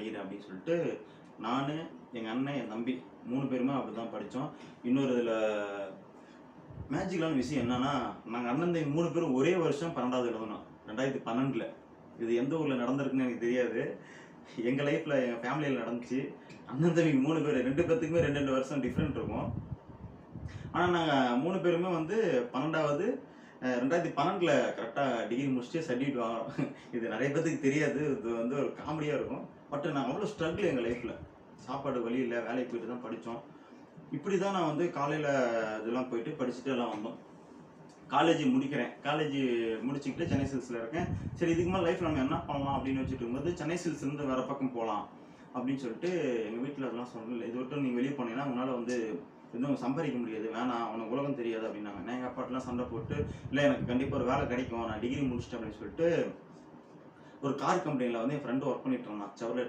படிக்கிறேன் அப்படின்னு சொல்லிட்டு நான், எங்கள் அண்ணன், என் தம்பி 3 பேருமே அப்படி தான் படித்தோம். இன்னொரு இதில் மேஜிக்கலான விஷயம் என்னன்னா, நாங்கள் அண்ணன் தம்பி 3 பேரும் ஒரே வருஷம் 12வது எழுதணும் 2012. இது எந்த ஊரில் நடந்திருக்குன்னு எனக்கு தெரியாது. எங்கள் லைஃப்பில் எங்கள் ஃபேமிலியில் நடந்துச்சு. அண்ணன் தம்பி 3 பேர் 2 பேர்த்துக்குமே 2 2 வருஷம் டிஃப்ரெண்ட் இருக்கும். ஆனால் நாங்கள் 3 பேருமே வந்து 12வது 2012 கரெக்டாக டிகிரி முடிச்சுட்டு சர்டிஃபிகேட் வாங்குறோம். இது நிறைய பேத்துக்கு தெரியாது. இது வந்து ஒரு காமெடியாக இருக்கும். பட் நாங்கள் அவ்வளோ ஸ்ட்ரகிள் எங்கள் லைஃப்பில். சாப்பாடு வழி இல்லை, வேலைக்கு போயிட்டு தான் படித்தோம். இப்படி தான் நான் வந்து காலையில் இதெல்லாம் போயிட்டு படிச்சுட்டு எல்லாம் வந்தோம். காலேஜ் முடிக்கிறேன். காலேஜ் முடிச்சுக்கிட்டு சென்னை சில்ஸில் இருக்கேன். சரி, இதுக்கு மேலே லைஃப் நம்ம என்ன பண்ணலாம் அப்படின்னு வச்சுட்டு இருக்கும்போது சென்னை சில்ஸ்லேருந்து வேறு பக்கம் போகலாம் அப்படின்னு சொல்லிட்டு எங்கள் வீட்டில் அதெல்லாம் சொன்னல, இது விட்டு நீங்கள் வெளியே போனீங்கன்னா உன்னால் வந்து எதுவும் சம்பாதிக்க முடியாது, வேணாம், உனக்கு உலகம் தெரியாது அப்படின்னாங்க. நான் எங்கள் அப்பாட்டெலாம் சண்டை போட்டு, இல்லை எனக்கு கண்டிப்பாக ஒரு வேலை கிடைக்கும், நான் டிகிரி முடிச்சிட்டேன் அப்படின்னு சொல்லிட்டு ஒரு கார் கம்பெனியில் வந்து என் ஃப்ரெண்டு ஒர்க் பண்ணிட்டு இருந்தான். செவர்லெட்